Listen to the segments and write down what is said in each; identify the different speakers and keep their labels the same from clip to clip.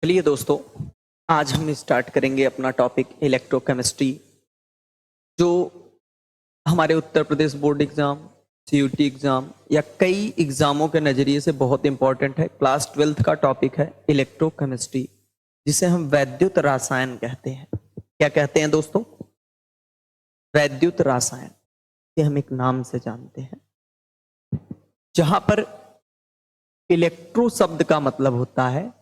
Speaker 1: चलिए दोस्तों, आज हम स्टार्ट करेंगे अपना टॉपिक इलेक्ट्रोकेमिस्ट्री, जो हमारे Uttar Pradesh board exam, CUT exam या कई एग्जामों के नज़रिए से बहुत इंपॉर्टेंट है। क्लास 12th का टॉपिक है इलेक्ट्रोकेमिस्ट्री, जिसे हम वैद्युत रसायन कहते हैं। क्या कहते हैं दोस्तों? वैद्युत रसायन, ये हम एक नाम से जानते हैं, जहां पर इलेक्ट्रो शब्द का मतलब होता है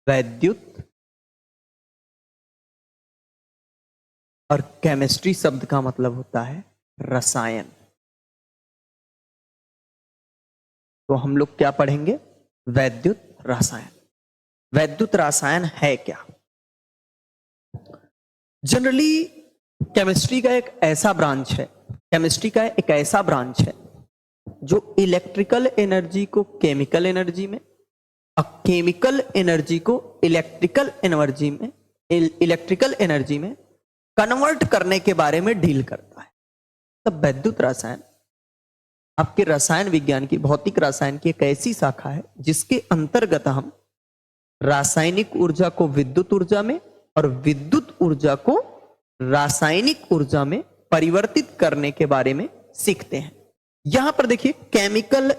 Speaker 1: वैद्युत और केमिस्ट्री शब्द का मतलब होता है रसायन। तो हम लोग क्या पढ़ेंगे? वैद्युत रसायन। वैद्युत रसायन है क्या? जनरली केमिस्ट्री का एक ऐसा ब्रांच है जो इलेक्ट्रिकल एनर्जी को केमिकल एनर्जी में और केमिकल एनर्जी को इलेक्ट्रिकल एनर्जी में कन्वर्ट करने के बारे में डील करता है। तब वैद्युत रसायन आपके रसायन विज्ञान की, भौतिक रसायन की एक ऐसी शाखा है जिसके अंतर्गत हम रासायनिक ऊर्जा को विद्युत ऊर्जा में और विद्युत ऊर्जा को रासायनिक ऊर्जा में परिवर्तित करने के बारे में सीखते हैं। यहां पर देखिए, केमिकल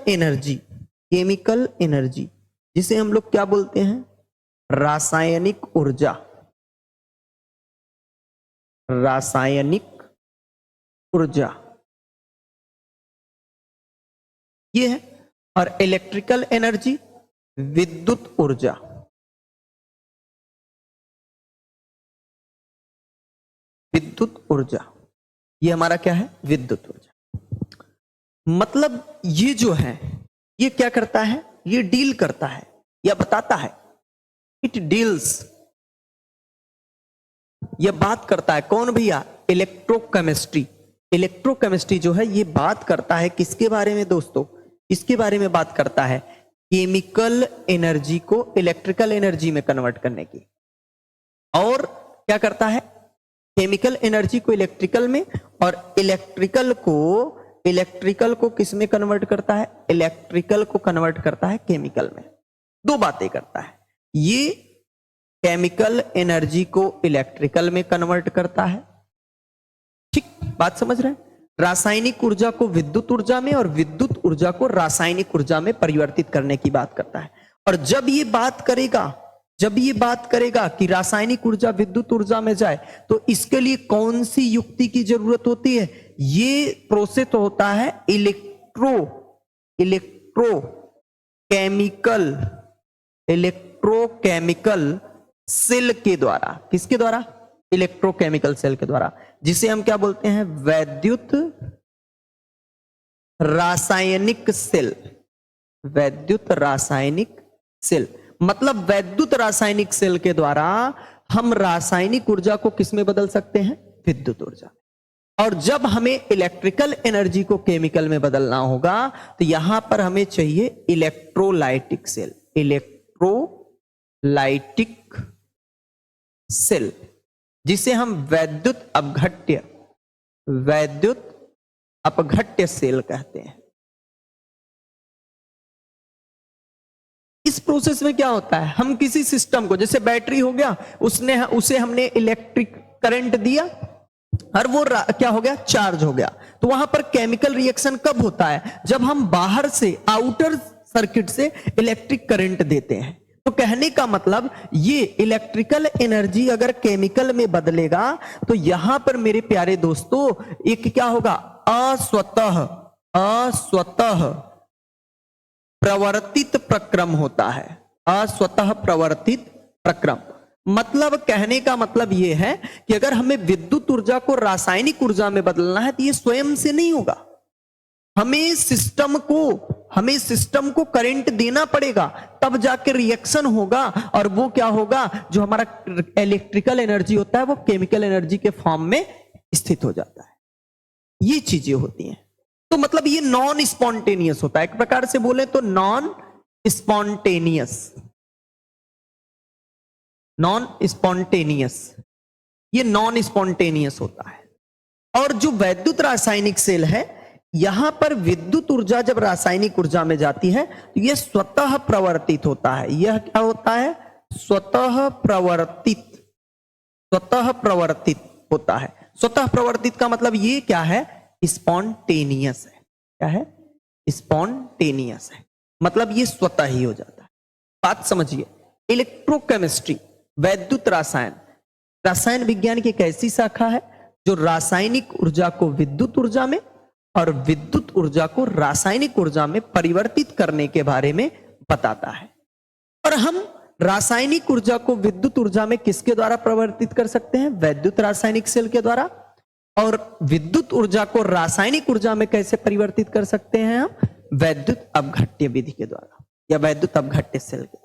Speaker 1: एनर्जी जिसे हम लोग क्या बोलते हैं? रासायनिक ऊर्जा। ये है। और इलेक्ट्रिकल एनर्जी विद्युत ऊर्जा। ये हमारा क्या है? विद्युत ऊर्जा। मतलब ये जो है, ये क्या करता है? ये डील करता है या बताता है। इट डील्स, ये बात करता है। कौन भैया? इलेक्ट्रोकेमिस्ट्री जो है ये बात करता है किसके बारे में दोस्तों? इसके बारे में बात करता है केमिकल एनर्जी को इलेक्ट्रिकल एनर्जी में कन्वर्ट करने की। और क्या करता है? केमिकल एनर्जी को इलेक्ट्रिकल में और इलेक्ट्रिकल को किस में कन्वर्ट करता है? इलेक्ट्रिकल को कन्वर्ट करता है केमिकल में। दो बातें करता है ये। केमिकल एनर्जी को इलेक्ट्रिकल में कन्वर्ट करता है, ठीक बात समझ रहे हैं? रासायनिक ऊर्जा को विद्युत ऊर्जा में और विद्युत ऊर्जा को रासायनिक ऊर्जा में परिवर्तित करने की बात करता है। और जब ये बात करेगा कि रासायनिक ऊर्जा विद्युत ऊर्जा में जाए, तो इसके लिए कौन सी युक्ति की जरूरत होती है? ये प्रोसेस होता है इलेक्ट्रोकेमिकल सेल के द्वारा। किसके द्वारा? इलेक्ट्रोकेमिकल सेल के द्वारा, जिसे हम क्या बोलते हैं? वैद्युत रासायनिक सेल। मतलब वैद्युत रासायनिक सेल के द्वारा हम रासायनिक ऊर्जा को किस में बदल सकते हैं? विद्युत ऊर्जा। और जब हमें इलेक्ट्रिकल एनर्जी को केमिकल में बदलना होगा, तो यहां पर हमें चाहिए इलेक्ट्रोलाइटिक सेल, जिसे हम वैद्युत अपघट्य सेल कहते हैं। इस प्रोसेस में क्या होता है? हम किसी सिस्टम को, जैसे बैटरी हो गया, उसे हमने इलेक्ट्रिक करंट दिया और वो क्या हो गया? चार्ज हो गया। तो वहां पर केमिकल रिएक्शन कब होता है? जब हम बाहर से, आउटर सर्किट से इलेक्ट्रिक करंट देते हैं। तो कहने का मतलब, ये इलेक्ट्रिकल एनर्जी अगर केमिकल में बदलेगा, तो यहां पर मेरे प्यारे दोस्तों एक क्या होगा? अस्वतः प्रवर्तित प्रक्रम होता है। अस्वतः प्रवर्तित प्रक्रम मतलब, कहने का मतलब यह है कि अगर हमें विद्युत ऊर्जा को रासायनिक ऊर्जा में बदलना है, तो ये स्वयं से नहीं होगा। हमें सिस्टम को करंट देना पड़ेगा, तब जाके रिएक्शन होगा। और वो क्या होगा? जो हमारा इलेक्ट्रिकल एनर्जी होता है वो केमिकल एनर्जी के फॉर्म में स्थित हो जाता है। ये चीजें होती हैं। तो मतलब ये नॉन स्पॉन्टेनियस होता है। एक प्रकार से बोले तो नॉन स्पॉन्टेनियस, ये नॉन स्पॉन्टेनियस होता है। और जो वैद्युत रासायनिक सेल है, यहां पर विद्युत ऊर्जा जब रासायनिक ऊर्जा में जाती है, तो यह स्वतः प्रवर्तित होता है। यह क्या होता है? स्वतः प्रवर्तित होता है। स्वतः प्रवर्तित का मतलब ये क्या है? स्पॉन्टेनियस है। क्या है? स्पॉन्टेनियस है, मतलब ये स्वतः ही हो जाता है। बात समझिए, इलेक्ट्रोकेमिस्ट्री, वैद्युत रसायन, रसायन विज्ञान की एक ऐसी शाखा है जो रासायनिक ऊर्जा को विद्युत ऊर्जा में और विद्युत ऊर्जा को रासायनिक ऊर्जा में परिवर्तित करने के बारे में बताता है। और हम रासायनिक ऊर्जा को विद्युत ऊर्जा में किसके द्वारा परिवर्तित कर सकते हैं? वैद्युत रासायनिक सेल के द्वारा। और विद्युत ऊर्जा को रासायनिक ऊर्जा में कैसे परिवर्तित कर सकते हैं हम? वैद्युत अपघट्य विधि के द्वारा या वैद्युत अपघट्य सेल के द्वारा।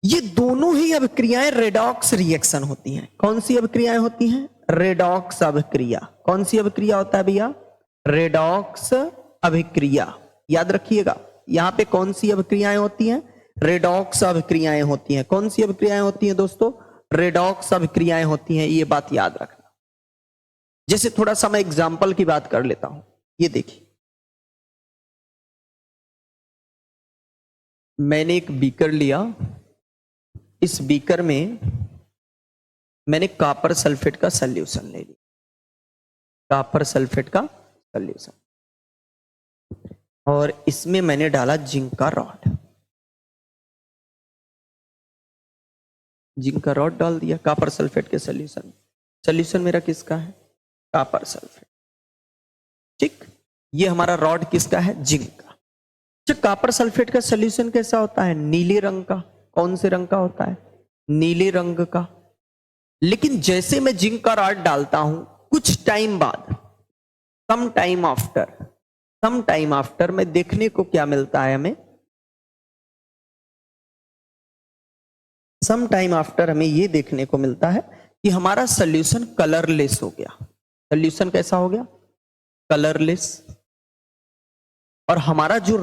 Speaker 1: ये दोनों ही अभिक्रियाएं रेडॉक्स रिएक्शन होती हैं। कौन सी अभिक्रियाएं होती हैं? रेडॉक्स अभिक्रिया। कौन सी अभिक्रिया होता है भैया? रेडॉक्स अभिक्रिया। याद रखिएगा, यहां पे कौन सी अभिक्रियाएं होती हैं? रेडॉक्स अभिक्रियाएं होती हैं। कौन सी अभिक्रियाएं होती हैं दोस्तों? रेडॉक्स अभिक्रियाएं होती हैं। ये बात याद रखना। जैसे थोड़ा सा मैं एग्जाम्पल की बात कर लेता हूं। ये देखिए, मैंने एक बीकर लिया, इस बीकर में मैंने कॉपर सल्फेट का सॉल्यूशन ले लिया, कॉपर सल्फेट का सॉल्यूशन, और इसमें मैंने डाला जिंक का रॉड। जिंक का रॉड डाल दिया कॉपर सल्फेट के सॉल्यूशन। सॉल्यूशन मेरा किसका है? Copper sulphate. ठीक, ये हमारा रॉड किसका है? जिंक का। अच्छा, कॉपर सल्फेट का सॉल्यूशन कैसा होता है? नीले रंग का। कौन से रंग का होता है? नीले रंग का। लेकिन जैसे मैं जिंक का रॉड डालता हूं, कुछ टाइम बाद, सम टाइम आफ्टर में देखने को क्या मिलता है हमें? सम टाइम आफ्टर हमें यह देखने को मिलता है कि हमारा सॉल्यूशन कलरलेस हो गया। सॉल्यूशन कैसा हो गया? कलरलेस। और हमारा जो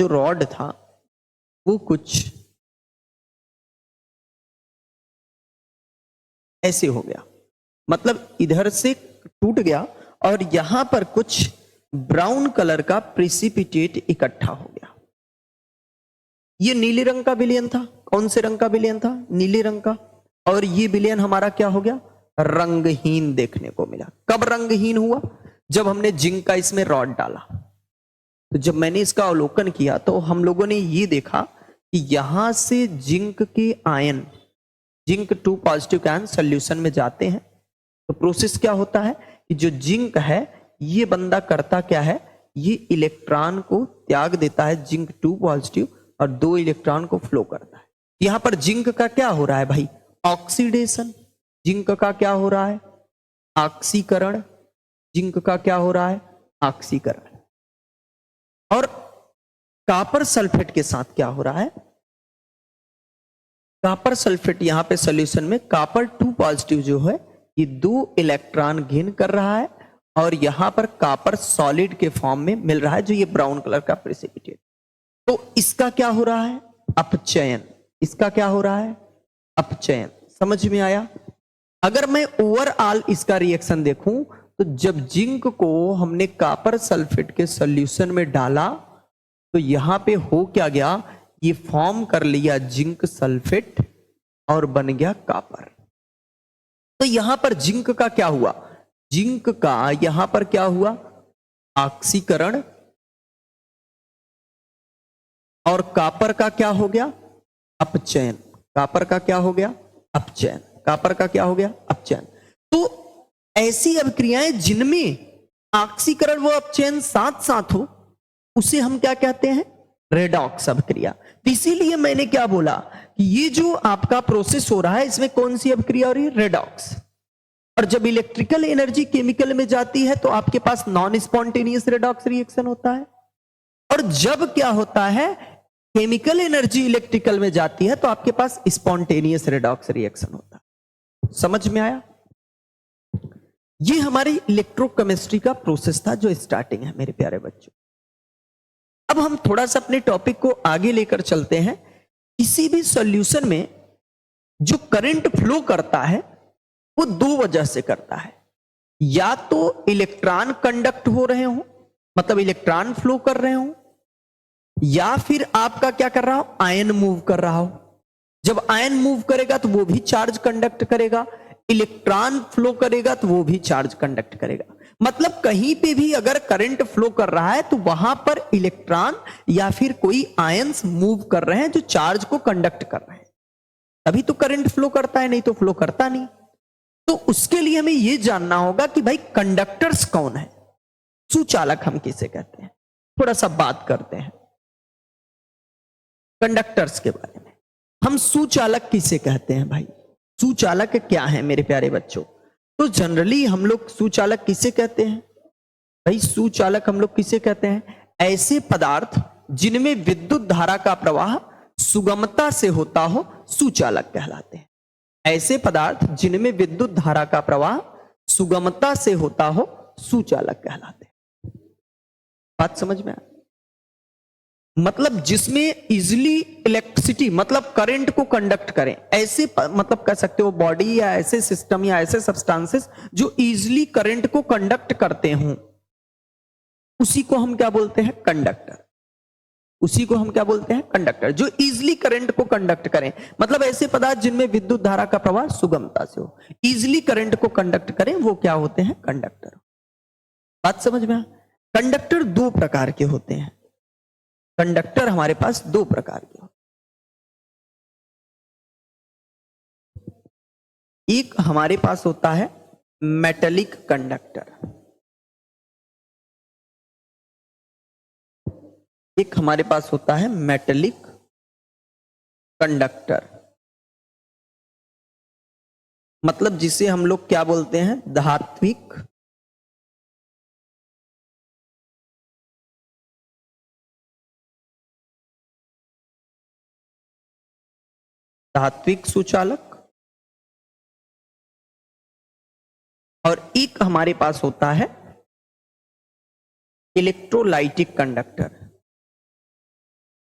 Speaker 1: रॉड था वो कुछ ऐसे हो गया, मतलब इधर से टूट गया और यहां पर कुछ ब्राउन कलर का प्रेसिपिटेट इकट्ठा हो गया। ये नीले रंग का विलयन था। कौन से रंग का विलयन था? नीले रंग का। और ये विलयन हमारा क्या हो गया? रंगहीन देखने को मिला। कब रंगहीन हुआ? जब हमने जिंक का इसमें रॉड डाला। तो जब मैंने इसका अवलोकन किया तो हम लोगों ने ये देखा कि यहां से जिंक के आयन, जिंक 2 पॉजिटिव के आयन सॉल्यूशन में जाते हैं। तो प्रोसेस क्या होता है कि जो जिंक है ये बंदा करता क्या है? ये इलेक्ट्रॉन को त्याग देता है, जिंक 2 पॉजिटिव, और 2 इलेक्ट्रॉन को फ्लो करता है। यहां पर जिंक का क्या हो रहा है भाई? ऑक्सीडेशन। जिंक का क्या हो रहा है? ऑक्सीकरण। जिंक का क्या हो रहा है? ऑक्सीकरण। और कॉपर सल्फेट के साथ क्या हो रहा है? कॉपर सल्फेट यहां पे सॉल्यूशन में कॉपर 2 पॉजिटिव जो है ये 2 इलेक्ट्रॉन गेन कर रहा है और यहां पर कॉपर सॉलिड के फॉर्म में मिल रहा है, जो ये ब्राउन कलर का प्रेसिपिटेट। तो इसका क्या हो रहा है? अपचयन। इसका क्या हो रहा है? अपचयन। समझ में आया? अगर मैं ओवरऑल इसका रिएक्शन देखूं तो जब जिंक को हमने कॉपर सल्फेट के सॉल्यूशन में डाला तो यहां पे हो क्या गया? ये फॉर्म कर लिया जिंक सल्फेट और बन गया कॉपर। तो यहां पर जिंक का क्या हुआ? जिंक का यहां पर क्या हुआ? ऑक्सीकरण। और कॉपर का क्या हो गया? अपचयन। कॉपर का क्या हो गया? अपचयन। कॉपर का क्या हो गया? अपचयन। तो ऐसी अभिक्रियाएं जिनमें ऑक्सीकरण व अपचयन साथ साथ हो उसे हम क्या कहते हैं? रेडॉक्स अभिक्रिया। तो इसीलिए मैंने क्या बोला कि ये जो आपका प्रोसेस हो रहा है इसमें कौन सी अभिक्रिया हो रही है? रेडॉक्स। और जब इलेक्ट्रिकल एनर्जी केमिकल में जाती है तो आपके पास नॉन स्पॉन्टेनियस रेडॉक्स रिएक्शन होता है। और जब क्या होता है, केमिकल एनर्जी इलेक्ट्रिकल में जाती है तो आपके पास स्पॉन्टेनियस रेडॉक्स रिएक्शन होता है। समझ में आया? ये हमारी इलेक्ट्रोकेमिस्ट्री का प्रोसेस था जो स्टार्टिंग है मेरे प्यारे बच्चों। अब हम थोड़ा सा अपने टॉपिक को आगे लेकर चलते हैं। किसी भी सॉल्यूशन में जो करंट फ्लो करता है वो 2 वजह से करता है। या तो इलेक्ट्रॉन कंडक्ट हो रहे हो, मतलब इलेक्ट्रॉन फ्लो कर रहे हो, या फिर आपका क्या कर रहा हो, आयन मूव कर रहा हो। जब आयन मूव करेगा तो वो भी चार्ज कंडक्ट करेगा, इलेक्ट्रॉन फ्लो करेगा तो वो भी चार्ज कंडक्ट करेगा। मतलब कहीं पे भी अगर करंट फ्लो कर रहा है तो वहां पर इलेक्ट्रॉन या फिर कोई आयंस मूव कर रहे हैं जो चार्ज को कंडक्ट कर रहे हैं, तभी तो करंट फ्लो करता है, नहीं तो फ्लो करता नहीं। तो उसके लिए हमें यह जानना होगा कि भाई कंडक्टर्स कौन है, सुचालक हम किसे कहते हैं। थोड़ा सा बात करते हैं कंडक्टर्स के बारे में। हम सुचालक किसे कहते हैं भाई, सुचालक क्या है मेरे प्यारे बच्चों। तो जनरली हम लोग सुचालक किसे कहते हैं भाई, सुचालक हम लोग किसे कहते हैं, ऐसे पदार्थ जिनमें विद्युत धारा का प्रवाह सुगमता से होता हो, सुचालक कहलाते हैं। ऐसे पदार्थ जिनमें विद्युत धारा का प्रवाह सुगमता से होता हो, सुचालक कहलाते हैं। बात समझ में आ, मतलब जिसमें इजिली इलेक्ट्रिसिटी मतलब करंट को कंडक्ट करें, ऐसे मतलब कह सकते हो बॉडी या ऐसे सिस्टम या ऐसे सब्सटेंसेस जो इजिली करंट को कंडक्ट करते हों, उसी को हम क्या बोलते हैं, कंडक्टर। उसी को हम क्या बोलते हैं, कंडक्टर। जो इजिली करंट को कंडक्ट करें, मतलब ऐसे पदार्थ जिनमें विद्युत धारा का प्रवाह सुगमता से हो, इजिली करंट को कंडक्ट करें, वो क्या होते हैं, कंडक्टर। बात समझ में आ? कंडक्टर दो प्रकार के होते हैं। कंडक्टर हमारे पास दो प्रकार के होते हैं। एक हमारे पास होता है मेटेलिक कंडक्टर, एक हमारे पास होता है मेटेलिक कंडक्टर, मतलब जिसे हम लोग क्या बोलते हैं, धात्विक धात्विक सुचालक। और एक हमारे पास होता है इलेक्ट्रोलाइटिक कंडक्टर,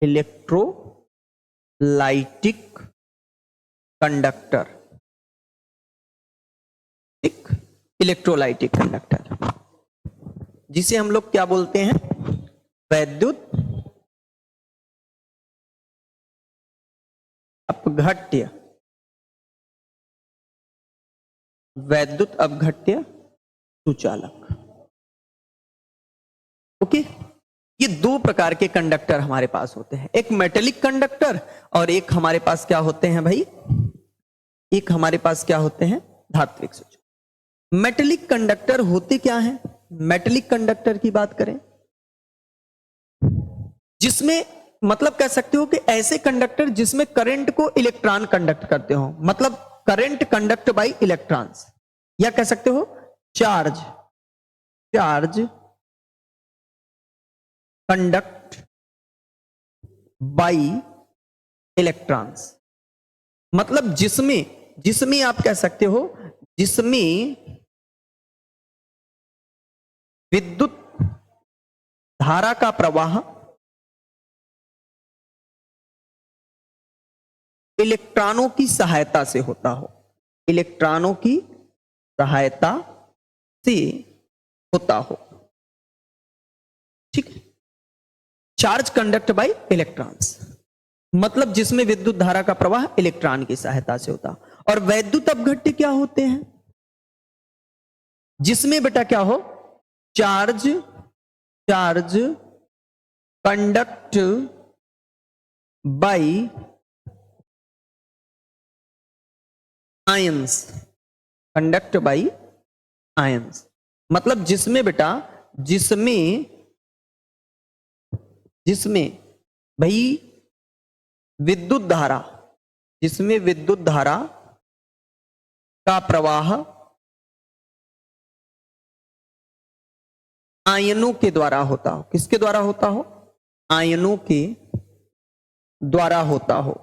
Speaker 1: इलेक्ट्रोलाइटिक कंडक्टर, एक इलेक्ट्रोलाइटिक कंडक्टर जिसे हम लोग क्या बोलते हैं, वैद्युत अपघट्य, वैद्युत अपघट्य सुचालक। ओके, ये दो प्रकार के कंडक्टर हमारे पास होते हैं, एक मेटेलिक कंडक्टर और एक हमारे पास क्या होते हैं भाई, एक हमारे पास क्या होते हैं, धात्विक सुचालक। मेटेलिक कंडक्टर होते क्या हैं, मेटेलिक कंडक्टर की बात करें जिसमें मतलब कह सकते हो कि ऐसे कंडक्टर जिसमें करंट को इलेक्ट्रॉन कंडक्ट करते हो, मतलब करंट कंडक्ट बाय इलेक्ट्रॉन्स, या कह सकते हो चार्ज कंडक्ट बाय इलेक्ट्रॉन्स। मतलब जिसमें आप कह सकते हो जिसमें विद्युत धारा का प्रवाह इलेक्ट्रॉनों की सहायता से होता हो, इलेक्ट्रॉनों की सहायता से होता हो, ठीक है। चार्ज कंडक्ट बाय इलेक्ट्रॉन्स, मतलब जिसमें विद्युत धारा का प्रवाह इलेक्ट्रॉन की सहायता से होता। और वैद्युत अपघट्य क्या होते हैं, जिसमें बेटा क्या हो, charge conduct bye ions, conduct bye ions, मतलब जिसमें बेटा जिसमें भाई विद्युत धारा, जिसमें विद्युत धारा का प्रवाह आयनों के द्वारा होता हो, किसके द्वारा होता हो, आयनों के द्वारा होता हो।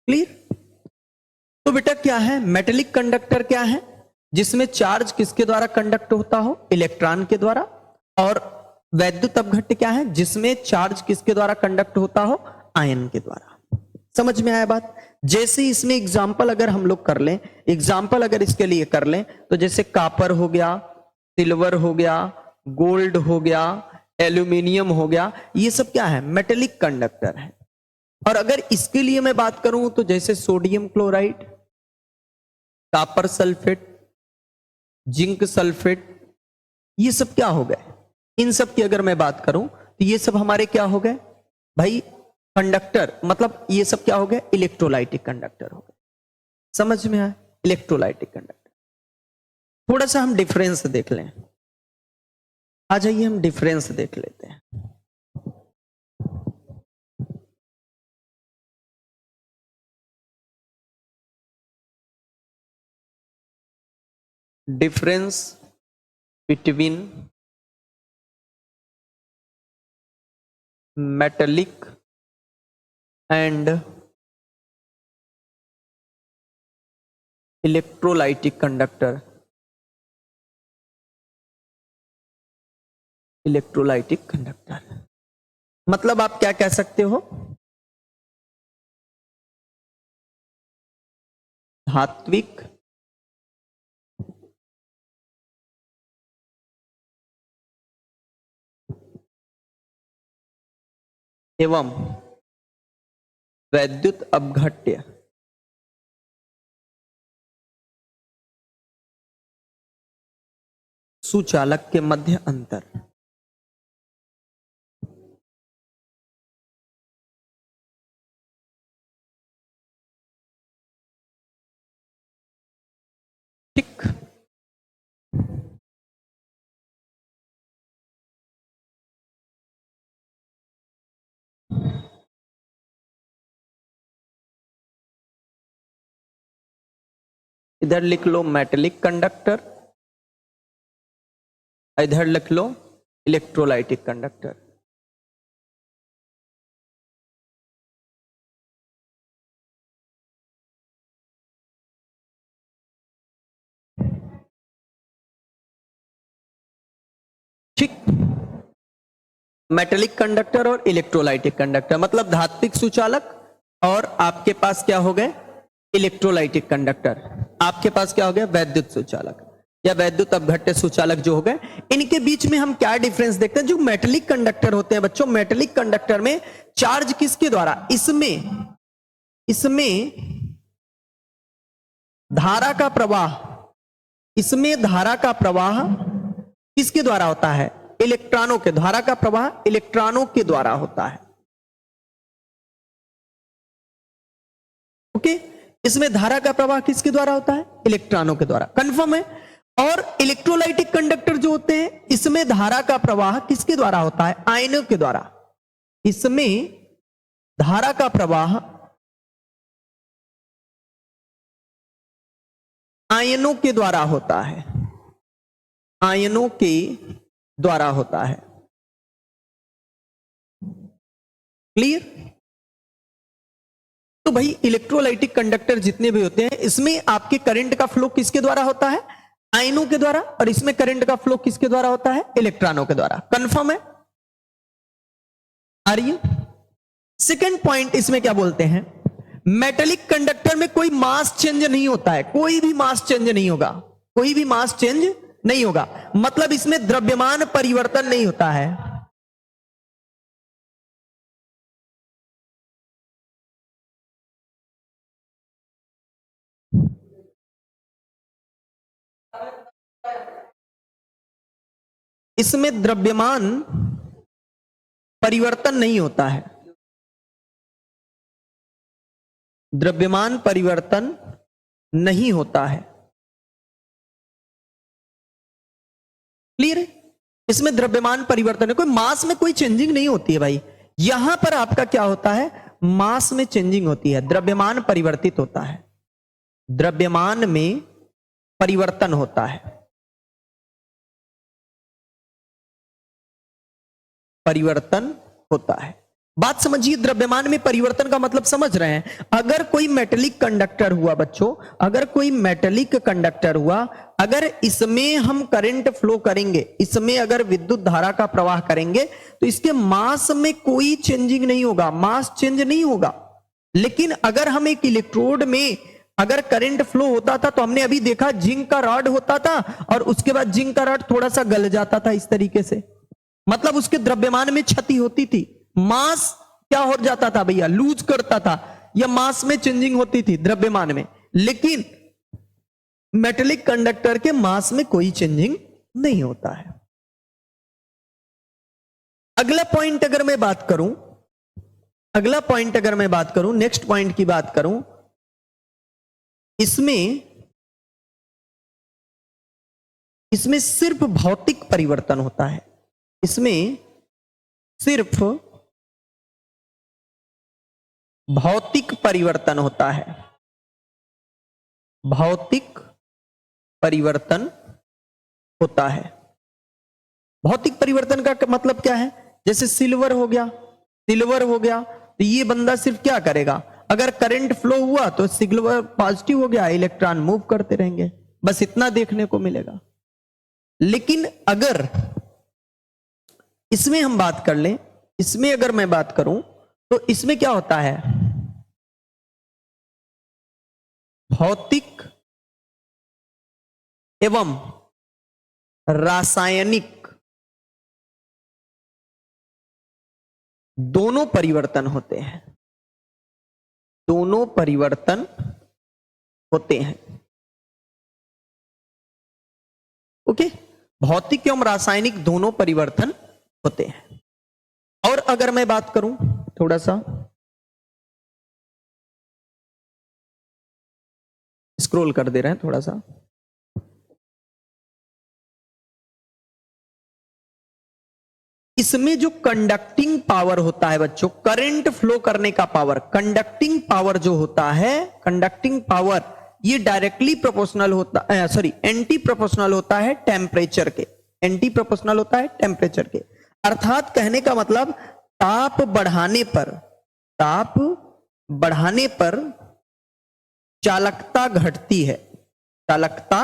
Speaker 1: क्लियर। तो बेटा क्या है, मेटेलिक कंडक्टर क्या है, जिसमें चार्ज किसके द्वारा कंडक्ट होता हो, इलेक्ट्रॉन के द्वारा। और वैद्युत अपघट्य क्या है, जिसमें चार्ज किसके द्वारा कंडक्ट होता हो, आयन के द्वारा। समझ में आया बात। जैसे इसमें एग्जाम्पल अगर हम लोग कर लें, एग्जाम्पल अगर इसके लिए कर लें तो जैसे कॉपर हो गया, सिल्वर हो गया, गोल्ड हो गया, एल्यूमिनियम हो गया, ये सब क्या है, मेटेलिक कंडक्टर है। और अगर इसके लिए मैं बात करूं तो जैसे sodium chloride, copper sulphate, zinc sulphate, ये सब क्या हो गए, इन सब की अगर मैं बात करूं तो ये सब हमारे क्या हो गए भाई, कंडक्टर, मतलब ये सब क्या हो गए, इलेक्ट्रोलाइटिक कंडक्टर हो गए। समझ में आया, इलेक्ट्रोलाइटिक कंडक्टर। थोड़ा सा हम डिफरेंस देख लें, आ जाइए हम डिफरेंस देख लेते हैं। Difference between metallic and electrolytic conductor, electrolytic conductor मतलब आप क्या कह सकते हो, धात्विक एवं वैद्युत अपघट्य सुचालक के मध्य अंतर। ठीक, इधर लिख लो मेटेलिक कंडक्टर, इधर लिख लो इलेक्ट्रोलाइटिक कंडक्टर। ठीक, मेटेलिक कंडक्टर और इलेक्ट्रोलाइटिक कंडक्टर मतलब धात्विक सुचालक, और आपके पास क्या हो गए, इलेक्ट्रोलाइटिक कंडक्टर, आपके पास क्या हो गया, वैद्युत सुचालक या वैद्युत अपघट्य सुचालक जो हो गए। इनके बीच में हम क्या डिफरेंस देखते हैं, जो मेटेलिक कंडक्टर होते हैं बच्चों, मेटेलिक कंडक्टर में चार्ज किसके द्वारा, इसमें धारा का प्रवाह, इसमें धारा का प्रवाह किसके द्वारा होता है, इलेक्ट्रॉनों के, धारा का प्रवाह इलेक्ट्रॉनों के द्वारा होता है। ओके, इसमें धारा का प्रवाह किसके द्वारा होता है, इलेक्ट्रॉनों के द्वारा, कंफर्म है। और इलेक्ट्रोलाइटिक कंडक्टर जो होते हैं, इसमें धारा का प्रवाह किसके द्वारा होता है, आयनों के द्वारा। इसमें धारा का प्रवाह आयनों के द्वारा होता है, आयनों के द्वारा होता है। क्लियर। तो भाई इलेक्ट्रोलाइटिक कंडक्टर जितने भी होते हैं, इसमें आपके करंट का फ्लो किसके द्वारा होता है, आयनों के द्वारा, और इसमें करंट का फ्लो किसके द्वारा होता है, इलेक्ट्रॉनों के द्वारा। कंफर्म है, आ रही है। सेकेंड पॉइंट इसमें क्या बोलते हैं, मेटेलिक कंडक्टर में कोई मास चेंज नहीं होता है, कोई भी मास चेंज नहीं होगा, कोई भी मास चेंज नहीं होगा, मतलब इसमें द्रव्यमान परिवर्तन नहीं होता है। इसमें द्रव्यमान परिवर्तन नहीं होता है, द्रव्यमान परिवर्तन नहीं होता है। क्लियर है, इसमें द्रव्यमान परिवर्तन है, कोई मास में कोई चेंजिंग नहीं होती है भाई। यहां पर आपका क्या होता है, मास में चेंजिंग होती है, द्रव्यमान परिवर्तित होता है, द्रव्यमान में परिवर्तन होता है, परिवर्तन होता है। बात समझिए, द्रव्यमान में परिवर्तन का मतलब समझ रहे हैं। अगर कोई मेटेलिक कंडक्टर हुआ बच्चों, अगर कोई मेटेलिक कंडक्टर हुआ, अगर इसमें हम करंट फ्लो करेंगे, इसमें अगर विद्युत धारा का प्रवाह करेंगे, तो इसके मास में कोई चेंजिंग नहीं होगा, मास चेंज नहीं होगा। लेकिन अगर हम एक इलेक्ट्रोड में अगर करंट फ्लो होता था, तो हमने अभी देखा जिंक का रॉड होता था, और उसके बाद जिंक का रॉड थोड़ा सा गल जाता था इस तरीके से, मतलब उसके द्रव्यमान में क्षति होती थी, मास क्या हो जाता था भैया, लूज करता था, या मास में चेंजिंग होती थी द्रव्यमान में। लेकिन मेटेलिक कंडक्टर के मास में कोई चेंजिंग नहीं होता है। अगला पॉइंट अगर मैं बात करूं, नेक्स्ट पॉइंट की बात करूं, इसमें सिर्फ भौतिक परिवर्तन होता है, इसमें सिर्फ भौतिक परिवर्तन होता है, भौतिक परिवर्तन होता है। भौतिक परिवर्तन का मतलब क्या है, जैसे सिल्वर हो गया, तो ये बंदा सिर्फ क्या करेगा, अगर करंट फ्लो हुआ तो सिल्वर पॉजिटिव हो गया, इलेक्ट्रॉन मूव करते रहेंगे, बस इतना देखने को मिलेगा। लेकिन अगर इसमें हम बात कर लें, इसमें अगर मैं बात करूं तो इसमें क्या होता है, भौतिक एवं रासायनिक दोनों परिवर्तन होते हैं, दोनों परिवर्तन होते हैं। ओके, भौतिक एवं रासायनिक दोनों परिवर्तन होते हैं। और अगर मैं बात करूं, थोड़ा सा स्क्रॉल कर दे रहे हैं थोड़ा सा, इसमें जो कंडक्टिंग पावर होता है बच्चों, करंट फ्लो करने का पावर, कंडक्टिंग पावर जो होता है, कंडक्टिंग पावर ये डायरेक्टली प्रोपोर्शनल होता है, सॉरी एंटी प्रोपोर्शनल होता है टेम्परेचर के, एंटी प्रोपोर्शनल होता है टेम्परेचर के। अर्थात कहने का मतलब ताप बढ़ाने पर चालकता घटती है, चालकता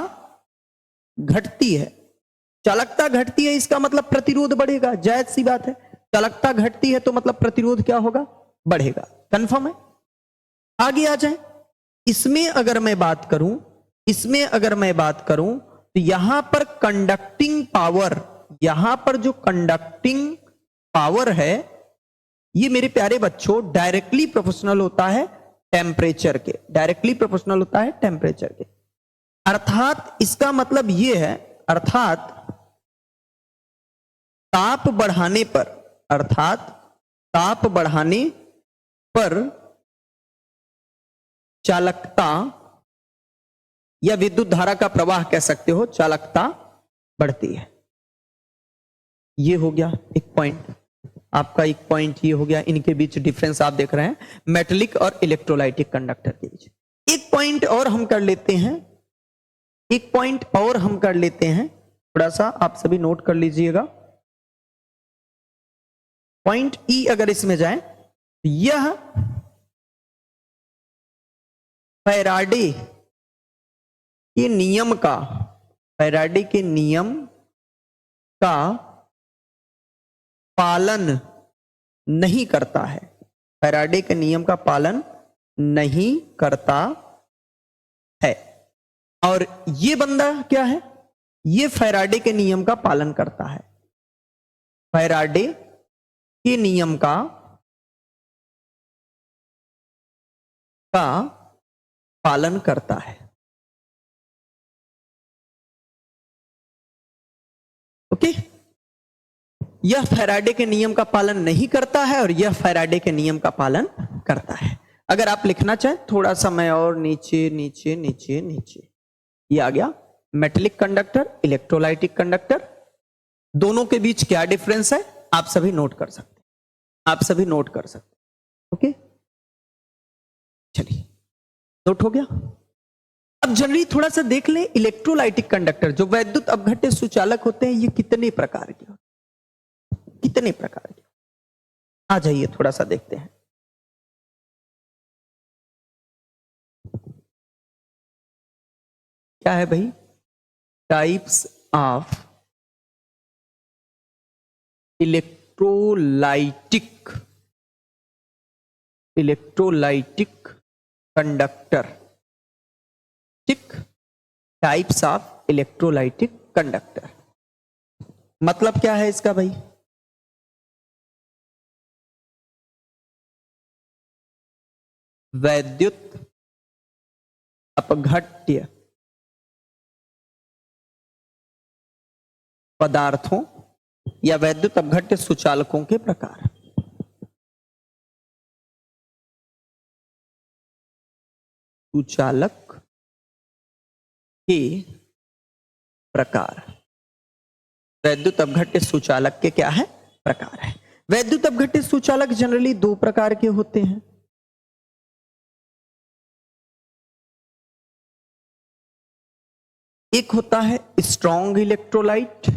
Speaker 1: घटती है, इसका मतलब प्रतिरोध बढ़ेगा, जायज सी बात है। चालकता घटती है तो मतलब प्रतिरोध क्या होगा, बढ़ेगा, कंफर्म है। आगे आ जाए, इसमें अगर मैं बात करूं तो यहां पर कंडक्टिंग पावर, है ये मेरे प्यारे बच्चों डायरेक्टली प्रोपोर्शनल होता है टेम्परेचर के, अर्थात इसका मतलब ये है, अर्थात ताप बढ़ाने पर चालकता या विद्युत धारा का प्रवाह कह सकते हो, चालकता बढ़ती है। ये हो गया एक पॉइंट आपका, एक पॉइंट ये हो गया, इनके बीच डिफरेंस आप देख रहे हैं मेटेलिक और इलेक्ट्रोलाइटिक कंडक्टर के बीच। एक पॉइंट और हम कर लेते हैं, थोड़ा सा आप सभी नोट कर लीजिएगा। पॉइंट ई अगर इसमें जाए, यह फैराडे के नियम का पालन नहीं करता है, फैराडे के नियम का पालन नहीं करता है। और ये बंदा क्या है, ये फैराडे के नियम का पालन करता है, फैराडे के नियम का पालन करता है। ओके, यह फैराडे के नियम का पालन नहीं करता है और यह फैराडे के नियम का पालन करता है। अगर आप लिखना चाहें थोड़ा सा मैं और नीचे, ये आ गया मेटेलिक कंडक्टर, इलेक्ट्रोलाइटिक कंडक्टर, दोनों के बीच क्या डिफरेंस है आप सभी नोट कर सकते हैं, ओके चलिए, नोट हो गया। अब जनरली थोड़ा सा देख लें, इलेक्ट्रोलाइटिक कंडक्टर जो वैद्युत अपघट्य सुचालक होते हैं, ये कितने प्रकार के आ जाइए थोड़ा सा देखते हैं। क्या है भाई, टाइप्स ऑफ इलेक्ट्रोलाइटिक कंडक्टर, ठीक, टाइप्स ऑफ इलेक्ट्रोलाइटिक कंडक्टर मतलब क्या है इसका भाई, वैद्युत अपघट्य पदार्थों या वैद्युत अपघट्य सुचालकों के प्रकार। सुचालक के प्रकार। वैद्युत अपघट्य सुचालक के क्या है? प्रकार है। वैद्युत अपघट्य सुचालक जनरली दो प्रकार के होते हैं। एक होता है स्ट्रॉन्ग इलेक्ट्रोलाइट,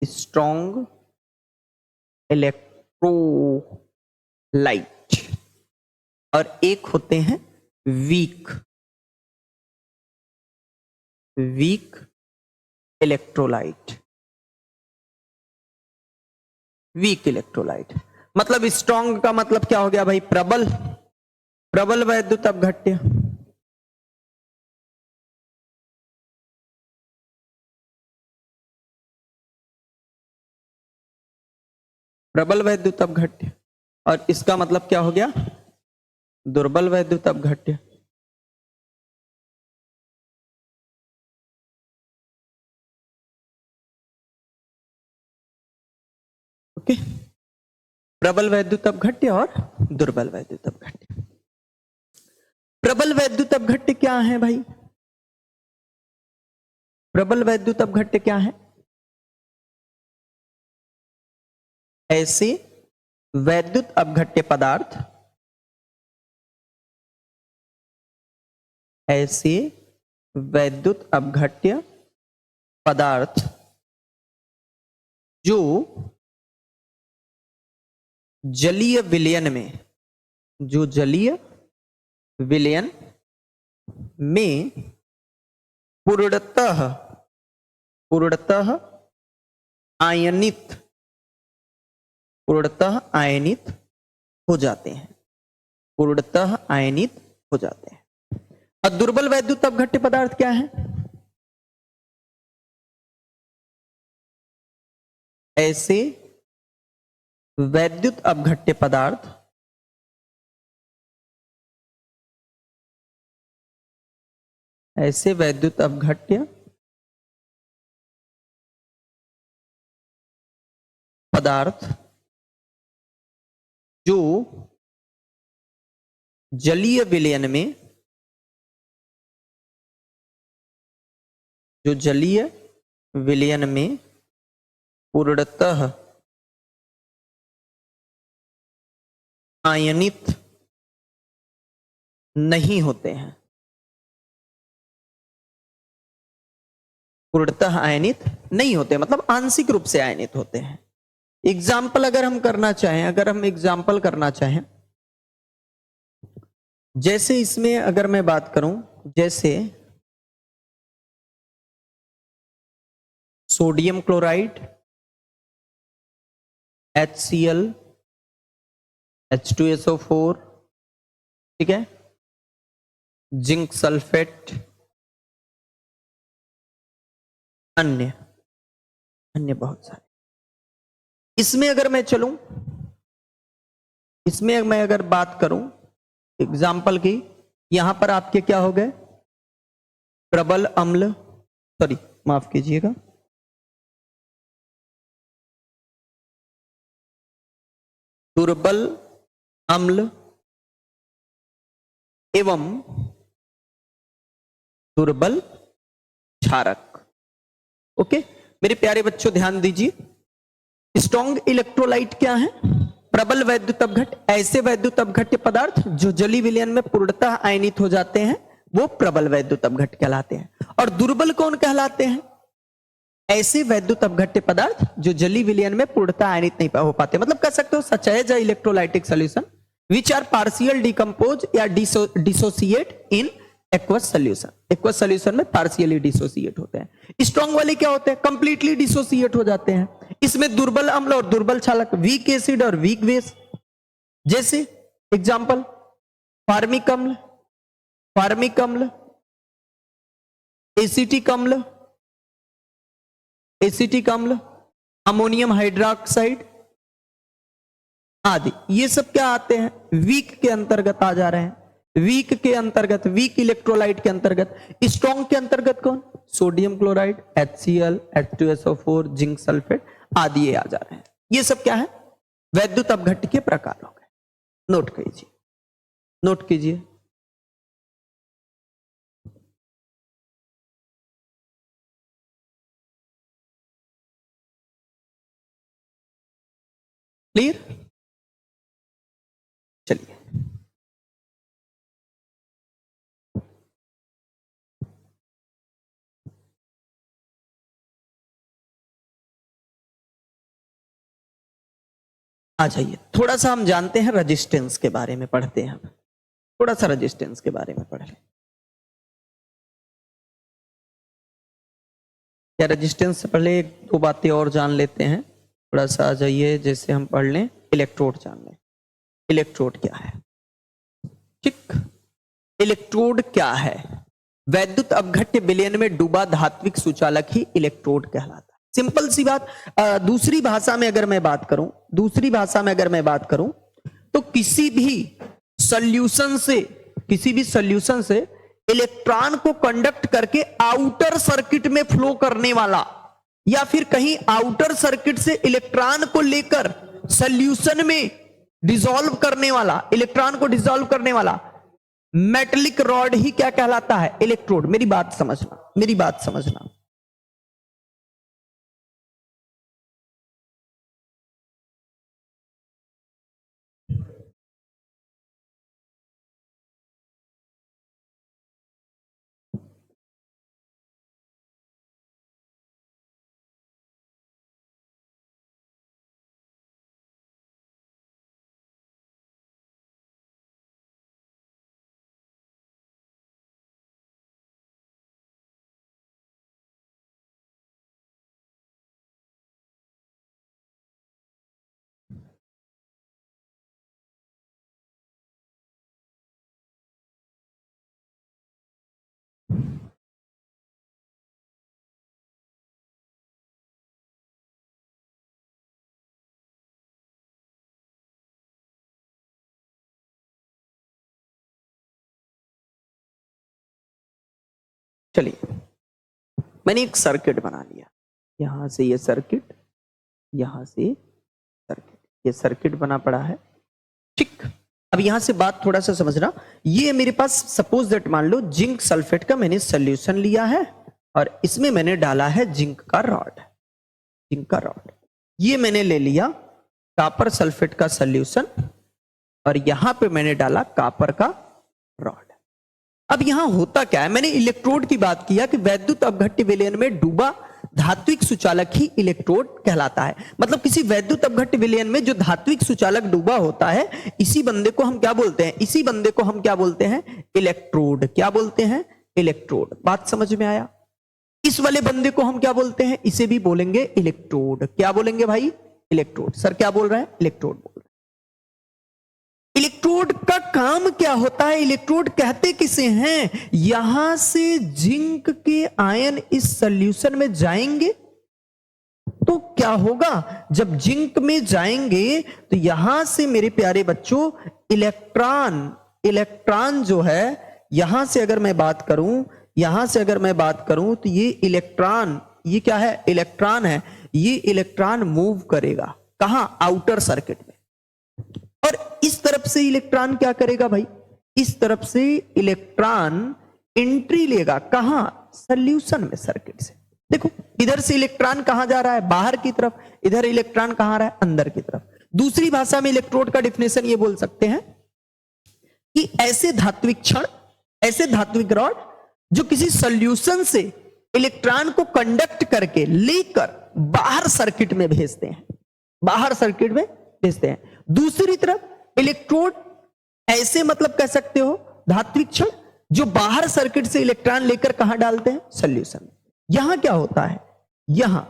Speaker 1: स्ट्रॉन्ग इलेक्ट्रोलाइट, और एक होते हैं वीक इलेक्ट्रोलाइट। वीक इलेक्ट्रोलाइट मतलब स्ट्रॉन्ग का मतलब क्या हो गया भाई? प्रबल वैद्युत अपघट्य। प्रबल वैद्युत अपघट्य। और इसका मतलब क्या हो गया? दुर्बल वैद्युत अपघट्य। ओके, प्रबल वैद्युत अपघट्य और दुर्बल वैद्युत अपघट्य। प्रबल वैद्युत अपघट्य क्या है भाई? प्रबल वैद्युत अपघट्य क्या है? ऐसे वैद्युत अपघट्य पदार्थ, ऐसे वैद्युत अपघट्य पदार्थ जो जलीय विलयन में, जो जलीय विलयन में पूर्णतः आयनित हो जाते हैं, पूर्णतः आयनित हो जाते हैं। और दुर्बल वैद्युत अपघट्य पदार्थ क्या है? ऐसे वैद्युत अपघट्य पदार्थ ऐसे वैद्युत अपघट्य पदार्थ जो जलीय विलयन में, जो जलीय विलयन में पूर्णतः आयनित नहीं होते हैं, पूर्णतः आयनित नहीं होते मतलब आंशिक रूप से आयनित होते हैं। एग्जाम्पल अगर हम करना चाहें, अगर हम एग्जाम्पल करना चाहें, जैसे इसमें अगर मैं बात करूं, जैसे सोडियम क्लोराइड, HCl, H2SO4, ठीक है, जिंक सल्फेट, अन्य बहुत सारे। इसमें अगर मैं चलूं, इसमें मैं अगर बात करूं एग्जाम्पल की, यहां पर आपके क्या हो गए? प्रबल अम्ल, सॉरी माफ कीजिएगा, दुर्बल अम्ल एवं दुर्बल क्षारक। ओके मेरे प्यारे बच्चों ध्यान दीजिए, स्ट्रॉन्ग इलेक्ट्रोलाइट क्या है? प्रबल वैद्युत अपघट्य, ऐसे वैद्युत अपघट्य पदार्थ जो जलीय विलयन में पूर्णतः आयनित हो जाते हैं, वो प्रबल वैद्युत अपघट्य कहलाते हैं। और दुर्बल कौन कहलाते हैं? ऐसे वैद्युत अपघट्य पदार्थ जो जलीय विलयन में पूर्णतः आयनित नहीं हो पाते, मतलब कह सकते हो such as a electrolytic solution which are partial decompose या dissociate in aqueous solution. Aqueous solution में पार्शियली डिसोसिएट होते हैं। स्ट्रॉन्ग वाले क्या होते हैं? कंप्लीटली डिसोसिएट हो जाते हैं। इसमें दुर्बल अम्ल और दुर्बल क्षारक, वीक एसिड और वीक बेस, जैसे एग्जांपल फार्मिक अम्ल, एसिटिक अम्ल, अमोनियम हाइड्रोक्साइड, आदि, ये सब क्या आते हैं? वीक के अंतर्गत आ जा रहे हैं। वीक के अंतर्गत, वीक इलेक्ट्रोलाइट के अंतर्गत। स्ट्रॉन्ग के अंतर्गत कौन? Sodium chloride, HCl, H2SO4, zinc sulphate आदि ये आ जा रहे हैं। ये सब क्या है? वैद्युत अपघट्य के प्रकार हो गए। नोट कीजिए, नोट कीजिए। क्लियर? चलिए, आ जाइए। थोड़ा सा हम जानते हैं रेजिस्टेंस के बारे में, पढ़ते हैं हम थोड़ा सा रेजिस्टेंस के बारे में पढ़ लें। क्या रेजिस्टेंस से पहले एक दो बातें और जान लेते हैं। थोड़ा सा आ जाइए, जैसे हम पढ़ लें इलेक्ट्रोड जान लें। इलेक्ट्रोड क्या है? ठीक, इलेक्ट्रोड क्या है? वैद्युत अपघट्य विलयन में डूबा धात्विक सुचालक ही इलेक्ट्रोड कहलाता है। सिंपल सी बात। दूसरी भाषा में अगर मैं बात करूं, दूसरी भाषा में अगर मैं बात करूं, तो किसी भी सॉल्यूशन से इलेक्ट्रॉन को कंडक्ट करके आउटर सर्किट में फ्लो करने वाला, या फिर कहीं आउटर सर्किट से इलेक्ट्रॉन को लेकर सॉल्यूशन में डिसॉल्व करने वाला, इलेक्ट्रॉन को डिसॉल्व करने वाला मेटलिक रॉड ही क्या कहलाता है? इलेक्ट्रोड। मेरी बात समझना, मेरी बात समझना। चलिए, मैंने एक सर्किट बना लिया। यहां से ये सर्किट, यहां से सर्किट, ये सर्किट बना पड़ा है। ठीक, अब यहां से बात थोड़ा सा समझना। ये मेरे पास सपोज दैट मान लो जिंक सल्फेट का मैंने सॉल्यूशन लिया है और इसमें मैंने डाला है जिंक का रॉड। जिंक का रॉड ये मैंने ले लिया कॉपर सल्फेट का सॉल्यूशन और यहां पे मैंने डाला कॉपर का रॉड। अब यहां होता क्या है? मैंने इलेक्ट्रोड की बात किया कि वैद्युत अपघट्य विलयन में डूबा धात्विक सुचालक ही इलेक्ट्रोड कहलाता है। मतलब किसी वैद्युत अपघट्य विलयन में जो धात्विक सुचालक डूबा होता है, इसी बंदे को हम क्या बोलते हैं? इसी बंदे को हम क्या बोलते हैं? इलेक्ट्रोड। क्या बोलते हैं? इलेक्ट्रोड। बात समझ में आया? इस वाले बंदे को हम क्या बोलते हैं? इसे भी बोलेंगे इलेक्ट्रोड। क्या बोलेंगे भाई? इलेक्ट्रोड। सर क्या बोल रहे हैं? इलेक्ट्रोड बोल रहे हैं। इलेक्ट्रोड का काम क्या होता है? इलेक्ट्रोड कहते किसे हैं? यहां से जिंक के आयन इस सॉल्यूशन में जाएंगे तो क्या होगा? जब जिंक में जाएंगे तो यहां से मेरे प्यारे बच्चों इलेक्ट्रॉन जो है, यहां से अगर मैं बात करूं तो ये इलेक्ट्रॉन, ये क्या है? इलेक्ट्रॉन है। ये इलेक्ट्रॉन मूव करेगा कहां? आउटर सर्किट में। और इस तरफ से इलेक्ट्रॉन क्या करेगा भाई? इस तरफ से इलेक्ट्रॉन एंट्री लेगा कहां? सॉल्यूशन में, सर्किट से। देखो इधर से इलेक्ट्रॉन कहां जा रहा है? बाहर की तरफ। इधर इलेक्ट्रॉन कहां रहा है? अंदर की तरफ। दूसरी भाषा में इलेक्ट्रोड का डिफिनेशन ये बोल सकते हैं कि ऐसे धात्विक क्षण, ऐसे धात्विक रॉड जो किसी सॉल्यूशन से इलेक्ट्रॉन को कंडक्ट करके लेकर बाहर सर्किट में भेजते हैं, बाहर सर्किट में भेजते हैं। दूसरी तरफ इलेक्ट्रोड ऐसे, मतलब कह सकते हो धात्विक क्षण जो बाहर सर्किट से इलेक्ट्रॉन लेकर कहां डालते हैं? सॉल्यूशन में। यहां क्या होता है? यहां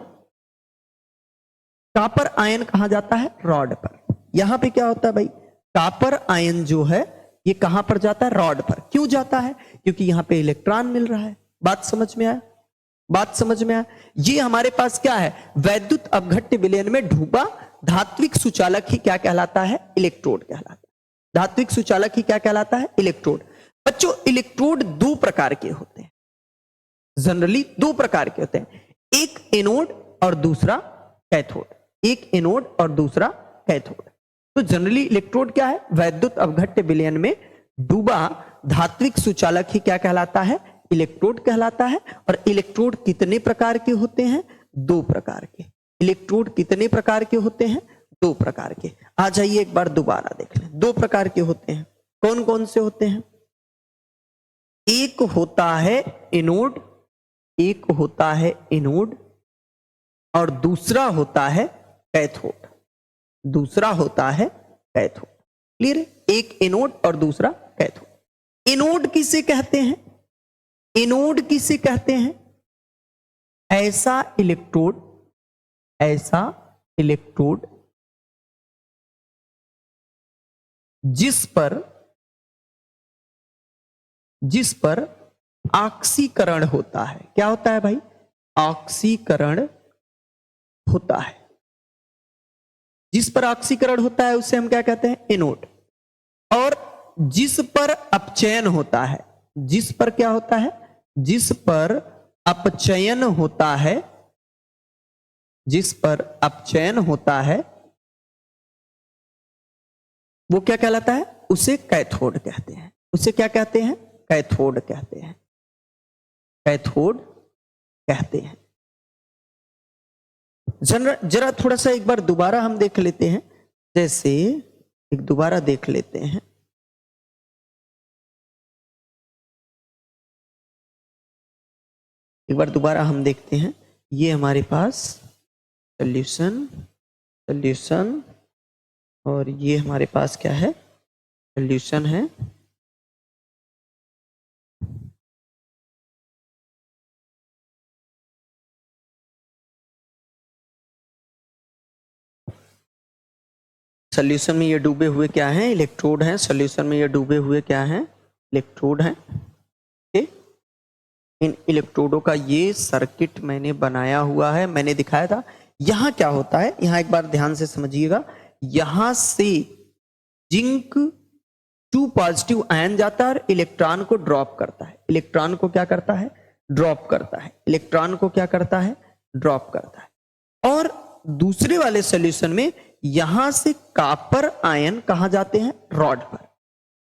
Speaker 1: कॉपर आयन कहां जाता है? रॉड पर। यहां पे क्या होता है भाई? कॉपर आयन जो है ये कहां पर जाता है? रॉड पर। क्यों जाता है? क्योंकि यहां पे इलेक्ट्रॉन मिल रहा है। बात समझ में आया? बात समझ में आया? ये हमारे पास क्या है? वैद्युत अपघट्य विलयन में डूबा धात्विक सुचालक ही क्या कहलाता है? इलेक्ट्रोड कहलाता है। धात्विक सुचालक ही क्या कहलाता है? इलेक्ट्रोड। बच्चों इलेक्ट्रोड दो प्रकार के होते हैं, जनरली दो प्रकार के होते हैं, एक एनोड और दूसरा कैथोड। एक एनोड और दूसरा कैथोड। तो जनरली इलेक्ट्रोड क्या है? वैद्युत अवघट्य विलयन में डूबा धात्विक सुचालक ही क्या कहलाता है? इलेक्ट्रोड कहलाता है। और इलेक्ट्रोड कितने प्रकार के होते हैं? दो प्रकार के। इलेक्ट्रोड कितने प्रकार के होते हैं? दो प्रकार के। आ जाइए एक बार दोबारा देख लें। दो प्रकार के होते हैं, कौन कौन से होते हैं? एक होता है एनोड, एक होता है एनोड और दूसरा होता है कैथोड। दूसरा होता है कैथोड। क्लियर है? एक एनोड और दूसरा कैथोड। एनोड किसे कहते हैं? एनोड किसे कहते हैं? ऐसा इलेक्ट्रोड, ऐसा इलेक्ट्रोड जिस पर ऑक्सीकरण होता है। क्या होता है भाई? ऑक्सीकरण होता है। जिस पर ऑक्सीकरण होता है उसे हम क्या कहते हैं? एनोड। और जिस पर अपचयन होता है, जिस पर क्या होता है? जिस पर अपचयन होता है, जिस पर अपचयन होता है वो क्या कहलाता है? उसे कैथोड कहते हैं। उसे क्या कहते हैं? कैथोड कहते हैं। कैथोड कहते हैं। जरा थोड़ा सा एक बार दोबारा हम देख लेते हैं। जैसे एक दोबारा देख लेते हैं। एक बार दोबारा हम देखते हैं। ये हमारे पास सॉल्यूशन और ये हमारे पास क्या है? सॉल्यूशन है। सॉल्यूशन में ये डूबे हुए क्या हैं? इलेक्ट्रोड हैं। सॉल्यूशन में ये डूबे हुए क्या हैं? इलेक्ट्रोड हैं। इन इलेक्ट्रोडों का ये सर्किट मैंने बनाया हुआ है, मैंने दिखाया था। यहां क्या होता है? यहां एक बार ध्यान से समझिएगा। यहां से जिंक 2 पॉजिटिव आयन जाता है और इलेक्ट्रॉन को ड्रॉप करता है। इलेक्ट्रॉन को क्या करता है? ड्रॉप करता है। इलेक्ट्रॉन को क्या करता है? ड्रॉप करता है। और दूसरे वाले सॉल्यूशन में यहां से कॉपर आयन कहां जाते हैं? रॉड पर।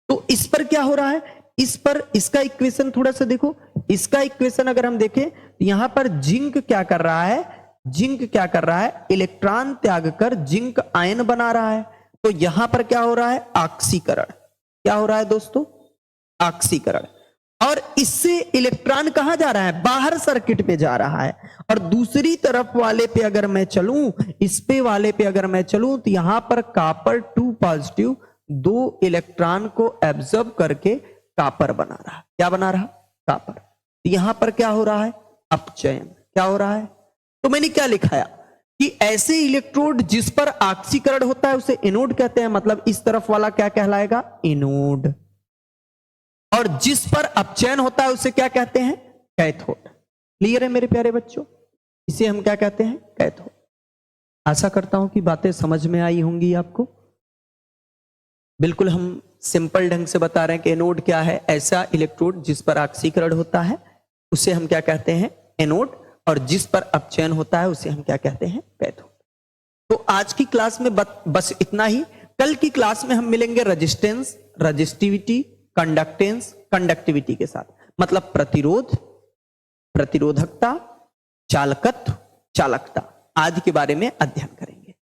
Speaker 1: तो इस पर क्या हो रहा है? इस पर इसका इक्वेशन थोड़ा सा देखो। इसका इक्वेशन अगर हम देखें तो यहां पर जिंक क्या कर रहा है? जिंक क्या कर रहा है? इलेक्ट्रॉन त्याग कर जिंक आयन बना रहा है। तो यहां पर क्या हो रहा है? ऑक्सीकरण। क्या हो रहा है दोस्तों? ऑक्सीकरण। और इससे इलेक्ट्रॉन कहां जा रहा है? बाहर सर्किट पे जा रहा है। और दूसरी तरफ वाले पे अगर मैं चलूं, इस पे वाले पे अगर मैं चलूं तो यहां पर कॉपर 2 पॉजिटिव 2 इलेक्ट्रॉन को एब्जॉर्ब करके कॉपर बना रहा। क्या बना रहा? कॉपर। यहां पर क्या हो रहा है? अपचयन। क्या हो रहा है? तो मैंने क्या लिखाया कि ऐसे इलेक्ट्रोड जिस पर ऑक्सीकरण होता है उसे एनोड कहते हैं। मतलब इस तरफ वाला क्या कहलाएगा? एनोड। और जिस पर अपचयन होता है उसे क्या कहते हैं? कैथोड। क्लियर है मेरे प्यारे बच्चों? इसे हम क्या कहते हैं? कैथोड। आशा करता हूं कि बातें समझ में आई होंगी आपको। बिल्कुल हम सिंपल ढंग से बता रहे हैं कि एनोड क्या है? ऐसा इलेक्ट्रोड जिस पर ऑक्सीकरण होता है उसे हम क्या कहते हैं? एनोड। और जिस पर अपचयन होता है उसे हम क्या कहते हैं? कैथोड। तो आज की क्लास में बस इतना ही। कल की क्लास में हम मिलेंगे रेजिस्टेंस, रजिस्टिविटी, कंडक्टेंस, कंडक्टिविटी के साथ। मतलब प्रतिरोध, प्रतिरोधकता, चालकत्व, चालकता आदि के बारे में अध्ययन करेंगे।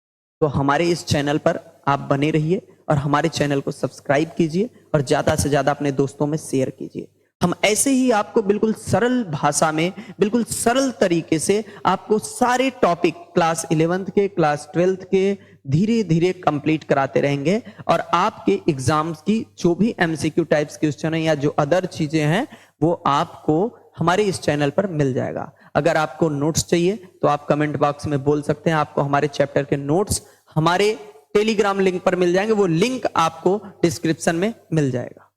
Speaker 1: तो हमारे इस चैनल पर आप बने रहिए और हमारे चैनल को सब्सक्राइब कीजिए और ज्यादा से ज्यादा अपने दोस्तों में शेयर कीजिए। हम ऐसे ही आपको बिल्कुल सरल भाषा में, बिल्कुल सरल तरीके से आपको सारे टॉपिक क्लास 11th के, क्लास 12th के धीरे धीरे कंप्लीट कराते रहेंगे। और आपके एग्जाम्स की जो भी एमसीक्यू टाइप्स क्वेश्चन है या जो अदर चीजें हैं वो आपको हमारे इस चैनल पर मिल जाएगा। अगर आपको नोट्स चाहिए तो आप कमेंट बॉक्स में बोल सकते हैं। आपको हमारे चैप्टर के नोट्स हमारे टेलीग्राम लिंक पर मिल जाएंगे। वो लिंक आपको डिस्क्रिप्शन में मिल जाएगा।